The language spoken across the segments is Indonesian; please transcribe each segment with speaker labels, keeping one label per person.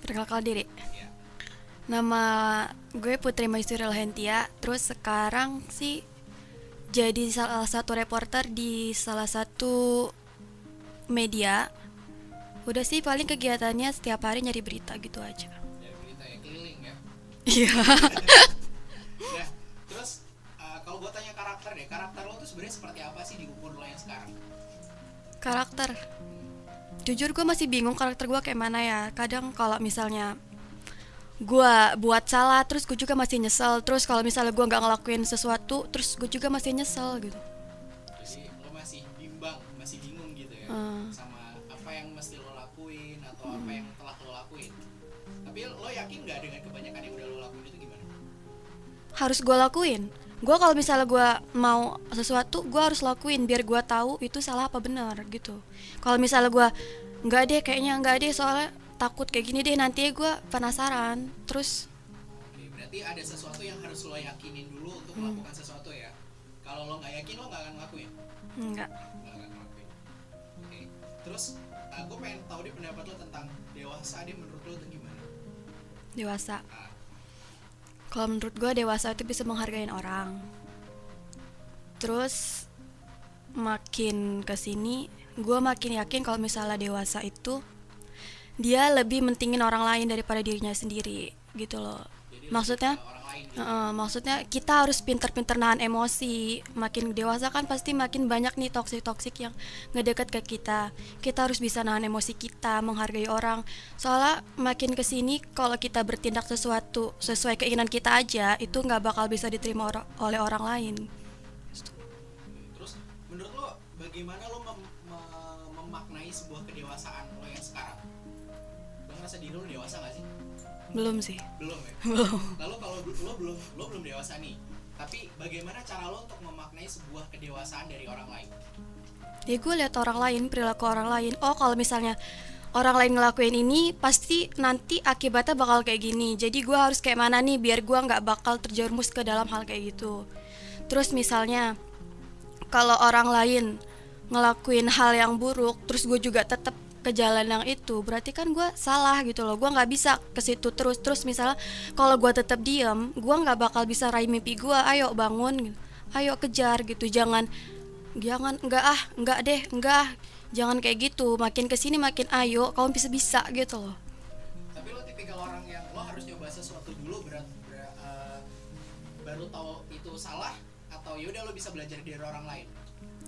Speaker 1: Perkenalkan diri.
Speaker 2: Ya.
Speaker 1: Nama gue Putri Maisuri Lahentia. Terus sekarang sih jadi salah satu reporter di salah satu media. Udah sih paling kegiatannya setiap hari nyari berita gitu aja.
Speaker 2: Dari berita ya keliling ya.
Speaker 1: Iya.
Speaker 2: Nah, terus kalau gue tanya karakter deh, karakter lo tuh sebenarnya seperti apa sih di umur lo yang sekarang?
Speaker 1: Karakter. Jujur gue masih bingung karakter gue kayak mana ya. Kadang kalau misalnya gue buat salah terus gue juga masih nyesel. Terus kalau misalnya gue nggak ngelakuin sesuatu terus gue juga masih nyesel gitu.
Speaker 2: Jadi lo masih bimbang, masih bingung gitu ya, sama apa yang mesti lo lakuin atau apa yang telah lo lakuin. Tapi lo yakin nggak dengan kebanyakan yang udah lo lakuin itu gimana?
Speaker 1: Harus gue lakuin. Gue kalau misalnya gue mau sesuatu gue harus lakuin biar gue tahu itu salah apa benar gitu. Kalau misalnya gue nggak deh, kayaknya nggak deh, soalnya takut kayak gini deh, nanti gue penasaran terus.
Speaker 2: Oke, berarti ada sesuatu yang harus lo yakinin dulu untuk melakukan sesuatu ya. Kalau lo nggak yakin lo nggak akan ngelakuin.
Speaker 1: Enggak.
Speaker 2: Nggak akan ngelakuin. Oke. Terus gue pengen tahu deh pendapat lo tentang dewasa deh, menurut lo itu gimana?
Speaker 1: Dewasa.
Speaker 2: Ah,
Speaker 1: Kalau menurut gue dewasa itu bisa menghargai orang. Terus makin kesini gue makin yakin kalau misalnya dewasa itu dia lebih mentingin orang lain daripada dirinya sendiri gitu loh.
Speaker 2: jadi
Speaker 1: Maksudnya
Speaker 2: lebih ke orang lain gitu.
Speaker 1: maksudnya kita harus pinter-pinter nahan emosi. Makin dewasa kan pasti makin banyak nih toksik-toksik yang ngedeket ke kita. Kita harus bisa nahan emosi kita, menghargai orang. Soalnya makin kesini kalau kita bertindak sesuatu sesuai keinginan kita aja, itu nggak bakal bisa diterima oleh orang lain.
Speaker 2: Terus menurut lo bagaimana lo memaknai sebuah kedewasaan lo yang sekarang? Lo ngerasa diri lo dewasa gak sih?
Speaker 1: Belum sih.
Speaker 2: Belum ya?
Speaker 1: Belum.
Speaker 2: Lalu kalau lo belum dewasa nih, tapi bagaimana cara lo untuk memaknai sebuah kedewasaan dari orang lain?
Speaker 1: Ya gue lihat orang lain, perilaku orang lain. Oh kalau misalnya orang lain ngelakuin ini pasti nanti akibatnya bakal kayak gini. Jadi gue harus kayak mana nih biar gue nggak bakal terjerumus ke dalam hal kayak gitu. Terus misalnya kalau orang lain ngelakuin hal yang buruk, terus gue juga tetap ke jalan yang itu, berarti kan gue salah gitu loh. Gue nggak bisa ke situ terus misalnya kalau gue tetap diam, gue nggak bakal bisa raih mimpi gue. Ayo bangun gitu. Ayo kejar gitu. Jangan enggak deh, enggak, jangan kayak gitu. Makin kesini makin ayo kamu bisa gitu loh.
Speaker 2: Tapi lo tipikal orang yang lo harus nyoba sesuatu dulu baru tahu itu salah, atau yaudah lo bisa belajar dari orang lain?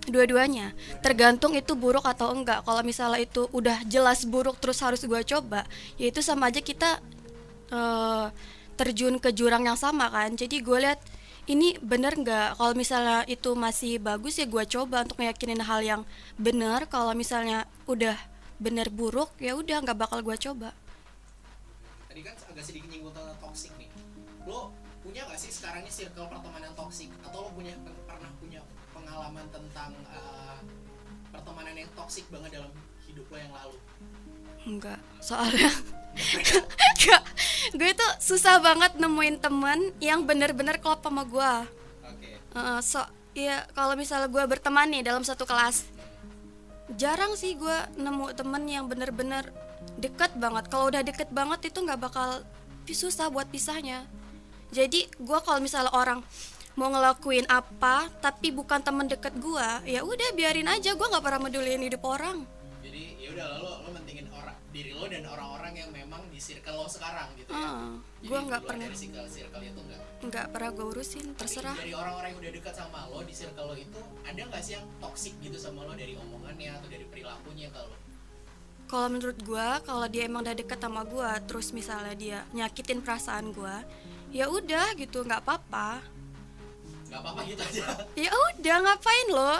Speaker 1: Dua-duanya tergantung itu buruk atau enggak. Kalau misalnya itu udah jelas buruk terus harus gue coba, ya itu sama aja kita eh, terjun ke jurang yang sama kan. Jadi gue lihat ini bener nggak. Kalau misalnya itu masih bagus ya gue coba untuk meyakinin hal yang bener. Kalau misalnya udah bener buruk ya udah nggak bakal gue coba.
Speaker 2: Tadi kan agak sedikit nyinggung tentang toxic nih. Lo punya gak sih sekarang ini circle pertemanan toxic? Atau lo pernah punya pengalaman tentang pertemanan yang toxic banget dalam hidup lo yang lalu?
Speaker 1: Enggak, soalnya enggak, gue tuh susah banget nemuin teman yang bener-bener klop sama gue.
Speaker 2: Oke.
Speaker 1: Ya kalau misalnya gue berteman nih dalam satu kelas, jarang sih gue nemu temen yang bener-bener deket banget. Kalau udah deket banget itu nggak bakal susah buat pisahnya. Jadi gue kalau misalnya orang mau ngelakuin apa tapi bukan temen deket gue, ya udah biarin aja. Gue nggak pernah meduliin hidup orang.
Speaker 2: Jadi ya udah lo mentingin diri lo dan orang-orang yang memang di circle lo sekarang gitu ya. Jadi
Speaker 1: Gue nggak
Speaker 2: di luar
Speaker 1: pernah
Speaker 2: dari circle itu enggak.
Speaker 1: nggak pernah gue urusin, terserah.
Speaker 2: Tapi dari orang-orang yang udah dekat sama lo di circle lo itu, ada nggak sih yang toxic gitu sama lo dari omongannya atau dari perilakunya ke lo?
Speaker 1: Kalau menurut gue, kalau dia emang udah deket sama gue, terus misalnya dia nyakitin perasaan gue, ya udah gitu, nggak apa-apa.
Speaker 2: Nggak apa-apa gitu aja.
Speaker 1: Ya udah, ngapain lo?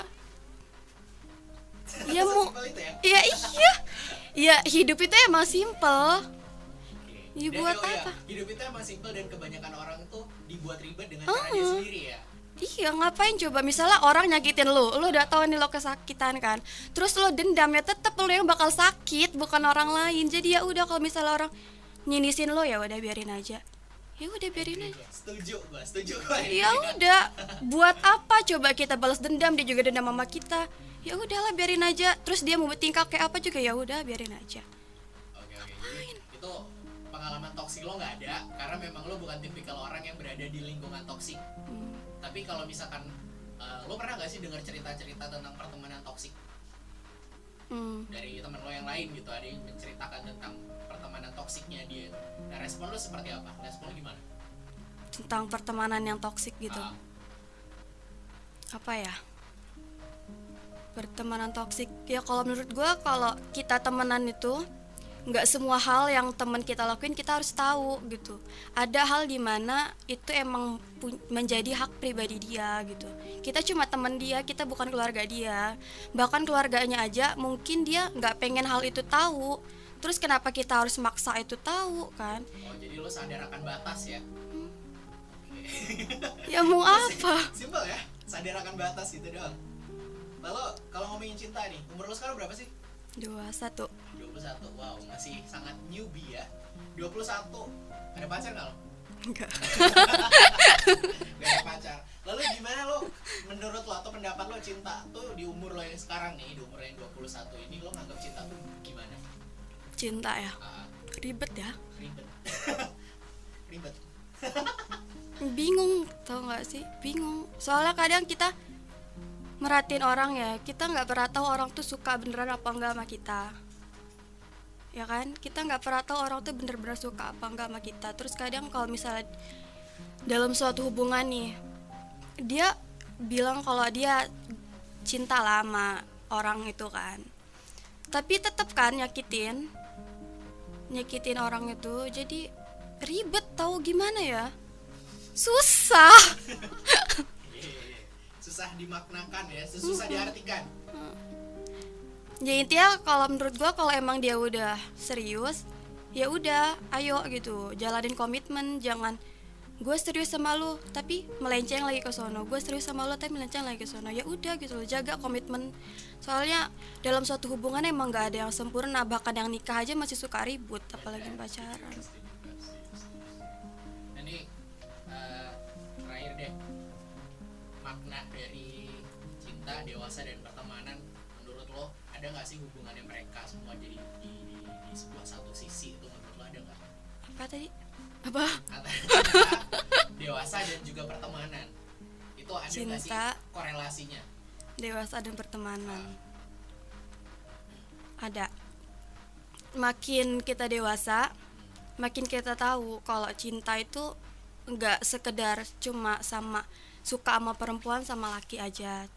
Speaker 1: Ya mau,
Speaker 2: Sesimpel itu ya.
Speaker 1: ya iya, ya hidup itu emang simple. Ya
Speaker 2: Dan
Speaker 1: buat
Speaker 2: oh iya,
Speaker 1: apa?
Speaker 2: hidup itu emang simple dan kebanyakan orang tuh dibuat ribet dengan cara dia sendiri ya.
Speaker 1: Iya, ngapain coba misalnya orang nyakitin lo udah tahu nih lo kesakitan kan, terus lo dendam, ya tetep lo yang bakal sakit, bukan orang lain. Jadi ya udah, kalau misalnya orang nyinisin lo ya udah biarin aja. Ya udah biarin aja.
Speaker 2: Setuju gua.
Speaker 1: Ya udah, buat apa coba kita balas dendam, dia juga dendam sama kita. Ya udahlah biarin aja. Terus dia mau bertingkah kayak apa juga ya udah biarin aja.
Speaker 2: Oke. Jadi itu pengalaman toksik lo nggak ada karena memang lo bukan tipikal orang yang berada di lingkungan toksik. Tapi kalau misalkan lo pernah nggak sih dengar cerita-cerita tentang pertemanan toksik dari teman lo yang lain gitu, ada yang menceritakan tentang pertemanan toksiknya dia. Nah, respon lo seperti apa? Respon lo gimana?
Speaker 1: Tentang pertemanan yang toksik gitu. Apa ya? Pertemanan toksik ya, kalau menurut gue, kalau kita temenan itu nggak semua hal yang teman kita lakuin kita harus tahu gitu. Ada hal dimana itu emang menjadi hak pribadi dia gitu. Kita cuma teman dia, kita bukan keluarga dia. Bahkan keluarganya aja mungkin dia nggak pengen hal itu tahu. Terus kenapa kita harus maksa itu tahu kan?
Speaker 2: Oh, jadi lo sadar akan batas ya?
Speaker 1: Ya mau apa?
Speaker 2: Simpel ya, sadar akan batas gitu doang. Lalu kalau ngomongin cinta nih, umur lo sekarang berapa sih?
Speaker 1: 21.
Speaker 2: 21, wow, masih sangat newbie ya. 21, ada pacar nggak lo?
Speaker 1: Enggak.
Speaker 2: Gak ada pacar. Lalu gimana lo, menurut lo atau pendapat lo, cinta tuh di umur lo yang sekarang nih, di umur yang 21 ini, lo nganggap cinta tuh gimana?
Speaker 1: Cinta ya? Ribet ya?
Speaker 2: Ribet. Ribet.
Speaker 1: Bingung, tau nggak sih? Bingung. Soalnya kadang kita merhatiin orang ya, kita nggak pernah tahu orang tuh suka beneran apa enggak sama kita, ya kan? Kita nggak pernah tahu orang tuh bener-bener suka apa enggak sama kita. Terus kadang kalau misalnya dalam suatu hubungan nih, dia bilang kalau dia cinta lama orang itu kan, tapi tetap kan nyakitin orang itu. Jadi ribet, tahu gimana ya, susah.
Speaker 2: Susah dimaknakan ya, susah diartikan.
Speaker 1: Ya intinya kalau menurut gua, kalau emang dia udah serius, ya udah, ayo gitu, jalanin komitmen. Jangan gue serius sama lu tapi melenceng lagi ke sono, gue serius sama lu tapi melenceng lagi ke sono. Ya udah gitu loh, jaga komitmen. Soalnya dalam suatu hubungan emang gak ada yang sempurna, bahkan yang nikah aja masih suka ribut, apalagi pacaran.
Speaker 2: Ini terakhir deh, makna dari cinta, dewasa, dan pertemanan menurut lo, ada nggak sih hubungannya mereka semua jadi di sebuah satu sisi itu, menurut lo ada nggak?
Speaker 1: Apa tadi? Apa?
Speaker 2: Dewasa dan juga pertemanan itu ada nggak sih korelasinya?
Speaker 1: Dewasa dan pertemanan ada. Makin kita dewasa, makin kita tahu kalau cinta itu nggak sekedar cuma sama suka sama perempuan sama laki aja,